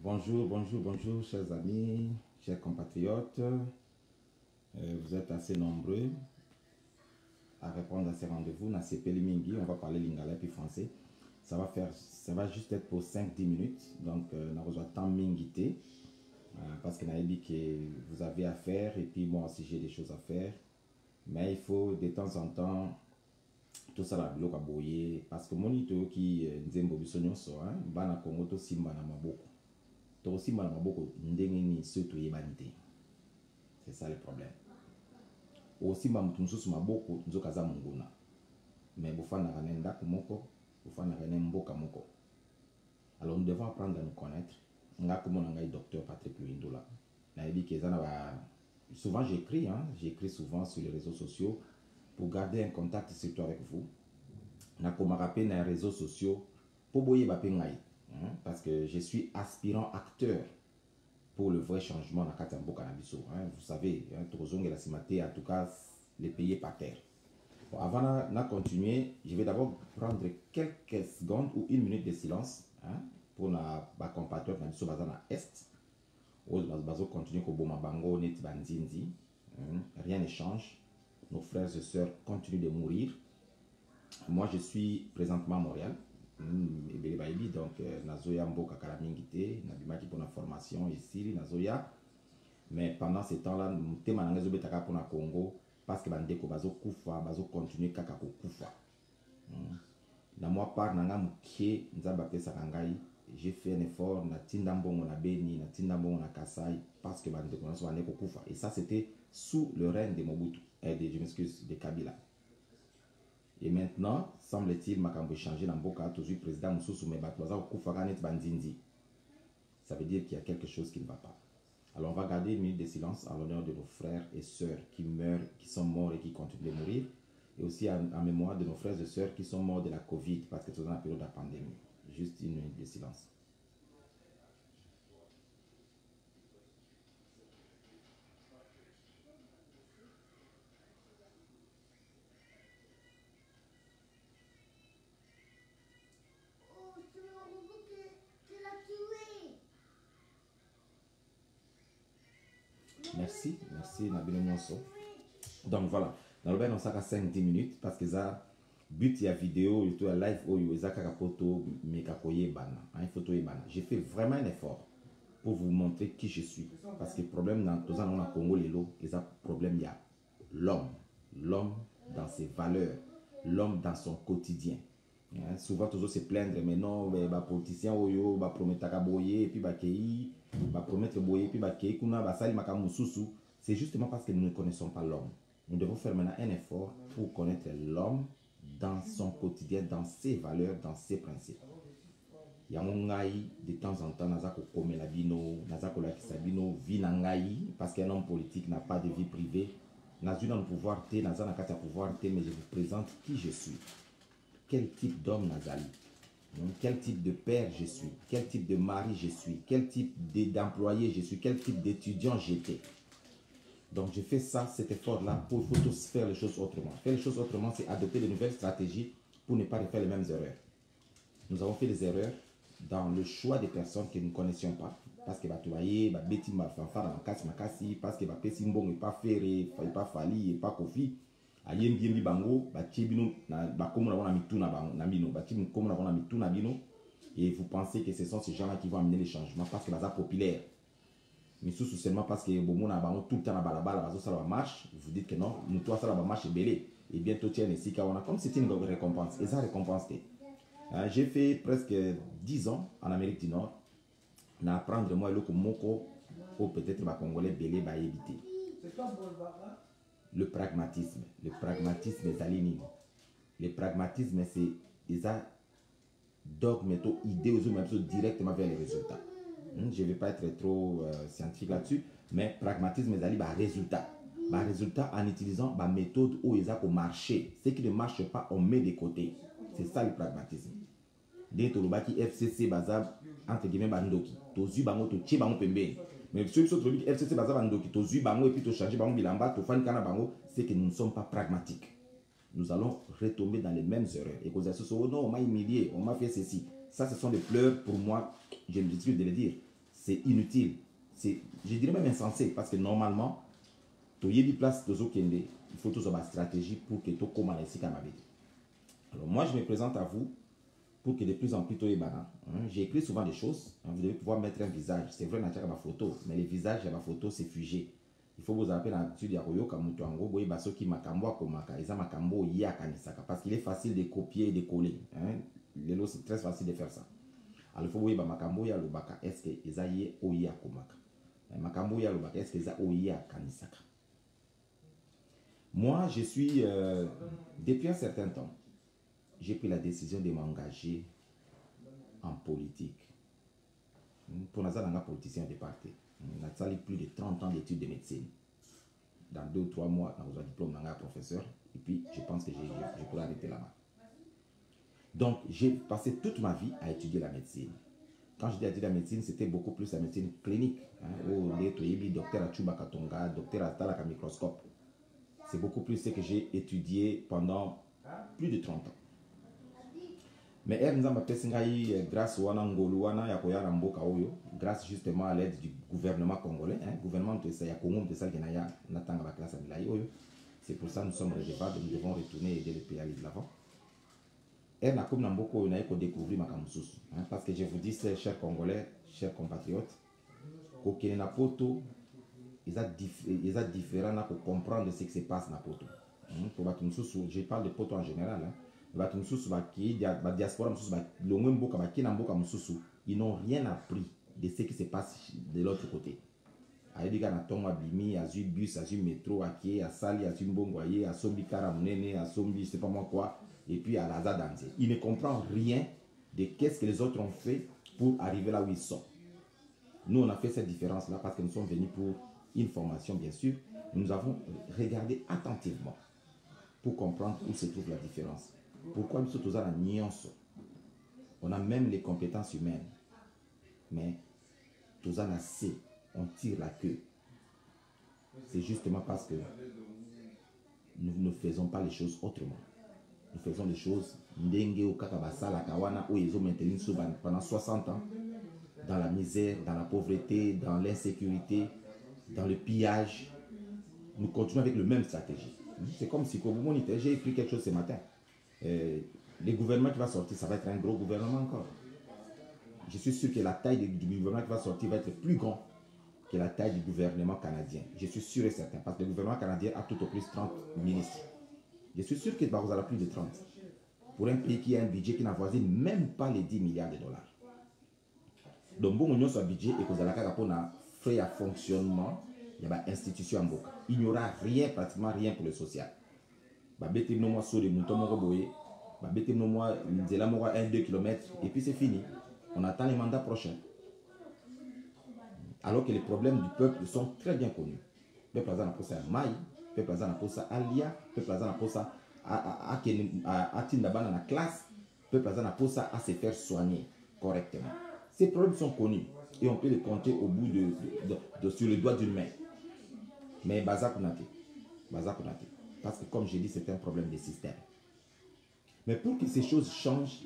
Bonjour, bonjour, bonjour, chers amis, chers compatriotes. Vous êtes assez nombreux à répondre à ces rendez-vous. On va parler lingala puis français. Ça va juste être pour 5-10 minutes. Donc, on a besoin de temps mingité. Parce que vous avez à faire et puis moi aussi j'ai des choses à faire. Mais il faut de temps en temps tout ça la bloc à boyer. Parce que mon ito qui nzembo bisonyo so, bana Congo to simba na maboko. To simba na maboko ndenge ni surtout yebanité. C'est ça le problème. Aussi mutususu maboko nzokaza munguna. Mais bufana kanenda kumoko, bufana kanemboka moko. Alors nous devons apprendre à nous connaître. Docteur Patrick Luindola. Souvent j'écris souvent sur les réseaux sociaux pour garder un contact surtout avec vous. Nakomarape dans les réseaux sociaux pour boyer bapengai, parce que je suis aspirant acteur pour le vrai changement dans Katambo Canabiso. Vous savez, Trozong et la Simaté, en tout cas, les payer par terre. Bon, avant de continuer, je vais d'abord prendre quelques secondes ou une minute de silence pour ma compatriote Nabiso Bazana Est. Bazo continue ko boma bango net banzinzi. Rien ne change. Nos frères et sœurs continuent de mourir. Moi, je suis présentement à Montréal. Donc, Nazoya Mboka Karamingite, Nabimaki pour la formation ici, Nazoya. Mais pendant ce temps-là, nous sommes pour le Congo parce que Bandeko Bazo Koufa, Bazo continue Kakako Koufa. Dans moi, par Nanga Mouké, Nzabate Sarangai, j'ai fait un effort, na Tindambongo na Beni, na Tindambongo na Kasai, parce que Bandeko Bandeko Koufa. Et ça, c'était sous le règne de Mobutu, je m'excuse, de Kabila. Et maintenant, semble-t-il, Makambo changé dans Boka, toujours président Moussou Mebatwaza, Koufaganet Bandindi. Ça veut dire qu'il y a quelque chose qui ne va pas. Alors on va garder une minute de silence en l'honneur de nos frères et sœurs qui meurent, qui sont morts et qui continuent de mourir. Et aussi en mémoire de nos frères et sœurs qui sont morts de la Covid, parce que c'est dans la période de la pandémie. Juste une minute de silence. Merci, merci Nabino Nyonso. Donc voilà, dans le bain on s'arrête 5-10 minutes parce que ça, but il y a vidéo, il y a live, il y a photo, j'ai fait vraiment un effort pour vous montrer qui je suis. Parce que le problème dans tout ça, on a Congo, il y a problème, il y a l'homme dans ses valeurs, l'homme dans son quotidien. Souvent toujours se plaindre, mais non, les politiciens promettent à boyer, puis promettre boyer, puis c'est justement parce que nous ne connaissons pas l'homme. Nous devons faire maintenant un effort pour connaître l'homme dans son quotidien, dans ses valeurs, dans ses principes. De temps en temps, parce qu'un homme politique n'a pas de vie privée. Mais je vous présente qui je suis. Quel type d'homme Nazali, quel type de père je suis, quel type de mari je suis, quel type d'employé je suis, quel type d'étudiant j'étais. Donc je fais ça, cet effort-là, pour tous faire les choses autrement. Faire les choses autrement, c'est adopter de nouvelles stratégies pour ne pas refaire les mêmes erreurs. Nous avons fait des erreurs dans le choix des personnes que nous ne connaissions pas. Parce que Betty parce que Pessimbong n'est pas Ferré, pas Fali, pas Kofi. Et vous pensez que ce sont ces gens-là qui vont amener les changements parce que c'est populaire. Mais seulement parce que tout le temps à marche, vous dites que non, nous toi ça va marche belé. Et bientôt tiens ici comme c'était une récompense. Et ça récompense. J'ai fait presque 10 ans en Amérique du Nord. Na apprendre moi le moko ou peut-être ma congolais belé va éviter. Le pragmatisme est aligné. Le pragmatisme, c'est des dogmes, idées directement vers les résultats. Je ne vais pas être trop scientifique là-dessus, mais pragmatisme est un résultat. Résultat en utilisant ma méthode où ils ont marché. Ce qui ne marche pas, on met de côté. C'est ça le pragmatisme. Dès que le FCC baza entre guillemets bandoki, tozu bango to tche bango pembeni. Mais ceux qui sont FCC baza bandoki, tozu bango et puis to changer bango bilamba, to fan kana bango, c'est que nous ne sommes pas pragmatiques. Nous allons retomber dans les mêmes erreurs. Et cause ça, oh non, on m'a humilié, on m'a fait ceci. Ça, ce sont des pleurs pour moi, je me dis de le dire. C'est inutile. C'est, je dirais même insensé, parce que normalement, tu y a des places de Zokende, il faut toujours une stratégie pour que tu commences ici comme alors moi, je me présente à vous pour que de plus en plus tu bana. J'ai écrit souvent des choses. Vous devez pouvoir mettre un visage. C'est vrai, il y a ma photo, mais les visages de ma photo, c'est figé. Il faut vous appeler l'habitude de Royoka Mutuango, Boy Baso qui makambo akomaka, Isa makambo yakanisaka, parce qu'il est facile de copier et de coller. Lelo, c'est très facile de faire ça. Alors il faut voir makambo ya lobaka, est-ce que Isa ye oye akomaka? Makambo ya lobaka, est-ce que Isa oye akanisaka? Moi, je suis, depuis un certain temps, j'ai pris la décision de m'engager en politique. Pour nous, un politicien de parti. On a sali plus de 30 ans d'études de médecine. Dans 2 ou 3 mois, on a un diplôme d'un professeur. Et puis, je pense que je pourrais arrêter là-bas. Donc, j'ai passé toute ma vie à étudier la médecine. Quand je dis étudier la médecine, c'était beaucoup plus la médecine clinique. Où les docteurs à Chuba Katonga, docteur à Talaka microscope. C'est beaucoup plus ce que j'ai étudié pendant plus de 30 ans. Mais grâce justement à l'aide du gouvernement congolais, gouvernement de c'est pour ça que nous sommes redevables, nous devons retourner et aider le pays à aller de l'avant. Parce que je vous dis, chers Congolais, chers compatriotes, qu'il na poto, ils sont différents pour comprendre ce qui se passe dans poto. Je parle de poto en général. Ils n'ont rien appris de ce qui se passe de l'autre côté. Il y a un bus, un métro, un sali, un bongoye, un sombi karamunene, un sombi, je sais pas moi quoi, et puis à la danse. Ils ne comprennent rien de qu'est-ce que les autres ont fait pour arriver là où ils sont. Nous, on a fait cette différence-là parce que nous sommes venus pour une formation, bien sûr. Nous avons regardé attentivement pour comprendre où se trouve la différence. Pourquoi nous sommes tous à la nuance? On a même les compétences humaines. Mais tous à la C, on tire la queue. C'est justement parce que nous ne faisons pas les choses autrement. Nous faisons les choses pendant 60 ans, dans la misère, dans la pauvreté, dans l'insécurité, dans le pillage. Nous continuons avec la même stratégie. C'est comme si, j'ai écrit quelque chose ce matin. Le gouvernement qui va sortir, ça va être un gros gouvernement encore. Je suis sûr que la taille du gouvernement qui va sortir va être plus grand que la taille du gouvernement canadien. Je suis sûr et certain, parce que le gouvernement canadien a tout au plus 30 ministres. Je suis sûr que vous avez plus de 30. Pour un pays qui a un budget qui n'avoisine même pas les 10 milliards de dollars. Donc, bon, on a un budget et que vous avez un frais à fonctionnement, il y a une institution en boca. Il n'y aura rien, pratiquement rien pour le social. Mettez-moi sur les moutons, mettez-moi 1-2 km et puis c'est fini. On attend les mandats prochains. Alors que les problèmes du peuple sont très bien connus. Le peuple a posé à Maï, le peuple a posé à Alia, le peuple a posé à Tindabana la classe, le peuple a posé à se faire soigner correctement. Ces problèmes sont connus et on peut les compter au bout sur le doigt d'une main. Mais Bazakunate. Parce que comme j'ai dit, c'est un problème de système. Mais pour que ces choses changent,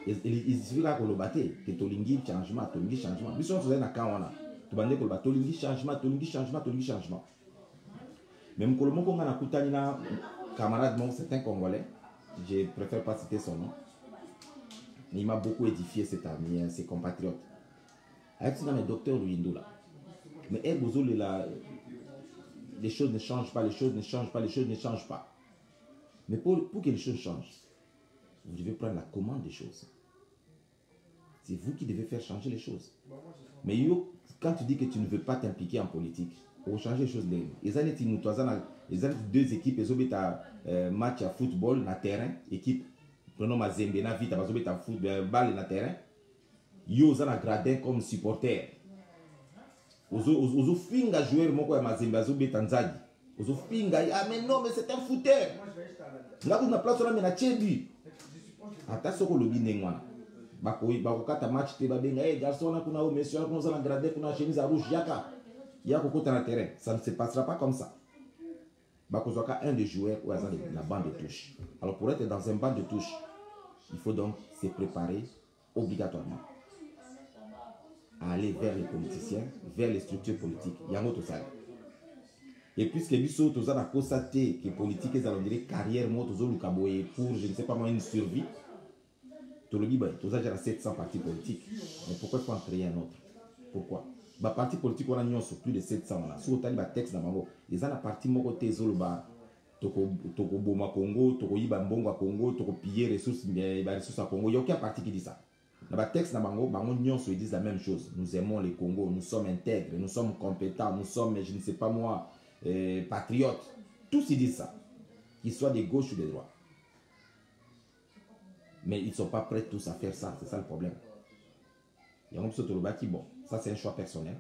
il suffira que le batte, que tu lingi changement. Nous sommes dans un cas tu vas dire que tu lingi changement. Même quand on a un camarade, c'est un Congolais, je préfère pas citer son nom. Il m'a beaucoup édifié cet ami, ses compatriotes. Avec ce docteur Ruindoula. Mais les choses ne changent pas. Mais pour que les choses changent, vous devez prendre la commande des choses. C'est vous qui devez faire changer les choses. Mais quand tu dis que tu ne veux pas t'impliquer en politique, pour changer les choses, ils ont 2 équipes, ils ont un match à football dans le terrain, équipe, prenons ma Zembe, na vite, ils ont un football, balle dans le terrain, ils ont un gradin comme supporter. Ils ont fait un joueur, ils ont ma Zembe, ils ont un Tanzadi. Ils ont fait ah mais non, mais c'est un footeur. Là, vous n'avez pas besoin de Tchebi. Attention au lobby n'engwana. bakokata match te babenga hey garçon na kuna monsieur kuna za gradé kuna chemise à rouge yaka kokota na terrain, ça ne se passera pas comme ça. Bakozwaka un des joueurs ou la bande de touche. Alors pour être dans un banc de touche, il faut donc se préparer obligatoirement à aller vers les politiciens, vers les structures politiques. Yango to ça. Et puisque biso to za constaté que politique est allons dire carrière mo to zo lukaboye pour je ne sais pas moi une survie. To le dit ben to za déjà 700 partis politiques. Mais pourquoi il faut en créer un autre? Pourquoi? Ba parti politique on a nyonso plus de 700 là. Sur tali ba texte na bango. Ils ont la partie moko te zo ba toko boma Congo, toko yiba mbongo à Congo, toko piller ressources à Congo. Il y a aucun parti qui dit ça. Dans le texte, ils disent la même chose. Nous aimons les Congos, nous sommes intègres, nous sommes compétents, nous sommes, je ne sais pas moi, patriotes. Tous ils disent ça. Qu'ils soient des gauches ou des droits. Mais ils ne sont pas prêts tous à faire ça. C'est ça le problème. Il y a un peu de bon, ça c'est un choix personnel.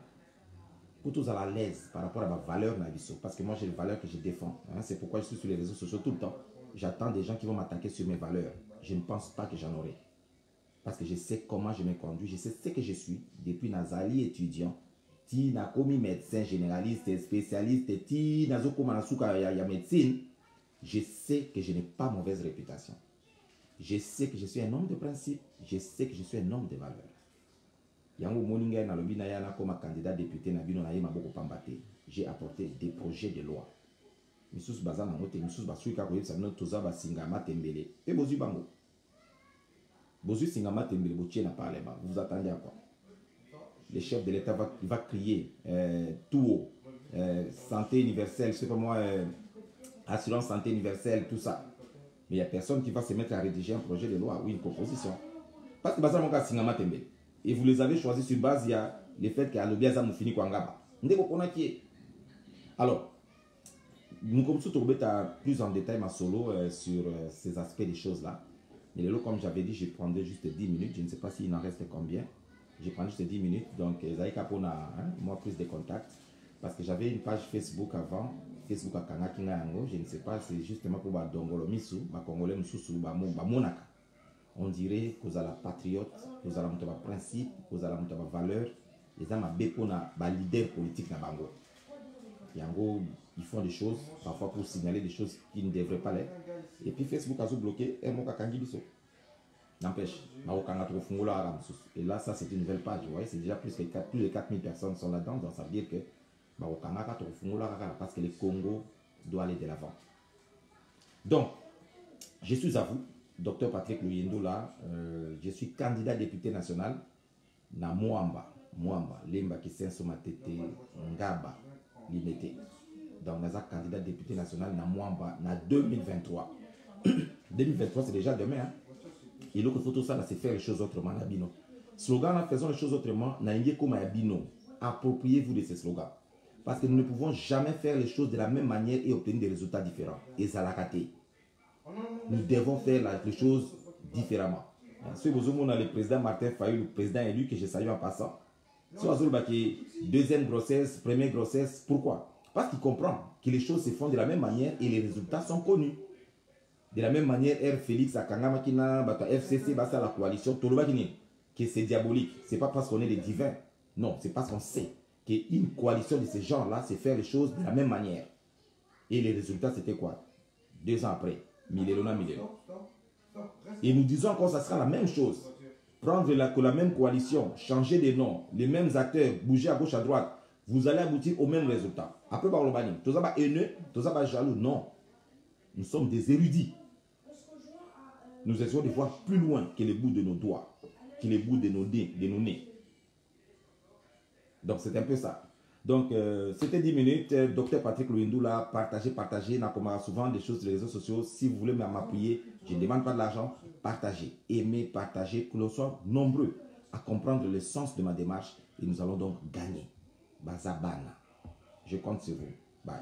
Pour tous à la l'aise par rapport à ma valeur, parce que moi j'ai les valeurs que je défends. Hein, c'est pourquoi je suis sur les réseaux sociaux tout le temps. J'attends des gens qui vont m'attaquer sur mes valeurs. Je ne pense pas que j'en aurai. Parce que je sais comment je me conduis, je sais ce que je suis. Depuis Nazali étudiant, ti na komi médecin généraliste, spécialiste, ti nazo koma nasuka ya médecine, je sais que je n'ai pas mauvaise réputation. Je sais que je suis un homme de principe, je sais que je suis un homme de valeur. Yango moninga na lobi na yana comme candidat député na bino na yema boko pambate. J'ai apporté des projets de loi. Misus bazana mote, misus basuika ko yebisa no toza basinga matembele. Pe bozu bango. Bozu singama tembele botie na parlement. Vous attendez à quoi? Le chef de l'État va crier tout haut. Santé universelle, je sais pas moi, assurance santé universelle, tout ça. Mais il n'y a personne qui va se mettre à rédiger un projet de loi ou une proposition. Parce que bazana moka singama tembele. Et vous les avez choisis sur base, il y a le fait qu'à l'obiaza mou fini kwa ngaba. Ndeko kona qui. Alors, nous comme tout plus en détail ma solo sur ces aspects des choses là. Mais le lot, comme j'avais dit, je prendrai juste 10 minutes. Je ne sais pas s'il en reste combien. Je prends juste 10 minutes. Donc, moi, plus de contacts. Parce que j'avais une page Facebook avant. Facebook à Kangakinga Yango. Je ne sais pas, c'est justement pour Dongolo Misu, Congolais Moussou, Monaka. On dirait que vous avez la patriote, que vous avez la principe, que vous avez la valeur. Les gens ont un leader politique na bango. Yango, ils font des choses, parfois pour signaler des choses qui ne devraient pas l'être. Et puis Facebook a bloqué et mon kakangi biso. N'empêche, et là, ça c'est une nouvelle page. Vous voyez, c'est déjà plus de 4000 personnes sont là-dedans. Donc ça veut dire que parce que le Congo doit aller de l'avant. Donc, je suis à vous, Dr Patrick Luyendo là. Je suis candidat député national na Mwamba, Lemba Kisenso Matete, Ngaba, Limete. Donc, nous sommes candidat député national na Mwamba na 2023. 2023, c'est déjà demain. Hein? Et donc, il faut tout ça, c'est faire les choses autrement. Nabino. Slogan, là, faisons les choses autrement. Appropriez-vous de ces slogans. Parce que nous ne pouvons jamais faire les choses de la même manière et obtenir des résultats différents. Et ça l'a raté. Nous devons faire les choses différemment. Si vous avez le président Martin Fayulu, le président élu, que je salue en passant. Si vous avez deuxième grossesse, première grossesse, pourquoi? Parce qu'il comprend que les choses se font de la même manière et les résultats sont connus. De la même manière, R. Félix Akanga Makina, FCC, la coalition, que c'est diabolique. Ce n'est pas parce qu'on est des divins. Non, c'est parce qu'on sait qu'une coalition de ces gens-là, c'est faire les choses de la même manière. Et les résultats, c'était quoi? 2 ans après, Milelona. Et nous disons encore, ça sera la même chose. Prendre la même coalition, changer des noms, les mêmes acteurs, bouger à gauche, à droite, vous allez aboutir au même résultat. Après, par le banni, tout ça va haineux, tout ça va jaloux. Non. Nous sommes des érudits. Nous essayons de voir plus loin que les bouts de nos doigts, que les bouts de nos nez. Donc, c'est un peu ça. Donc, c'était 10 minutes. Docteur Patrick Luyendo là, partagez. On a souvent des choses sur les réseaux sociaux. Si vous voulez m'appuyer, je ne demande pas de l'argent. Partagez, aimez, partagez, que l'on soit nombreux à comprendre le sens de ma démarche. Et nous allons donc gagner. Bazabana. Je compte sur vous. Bye.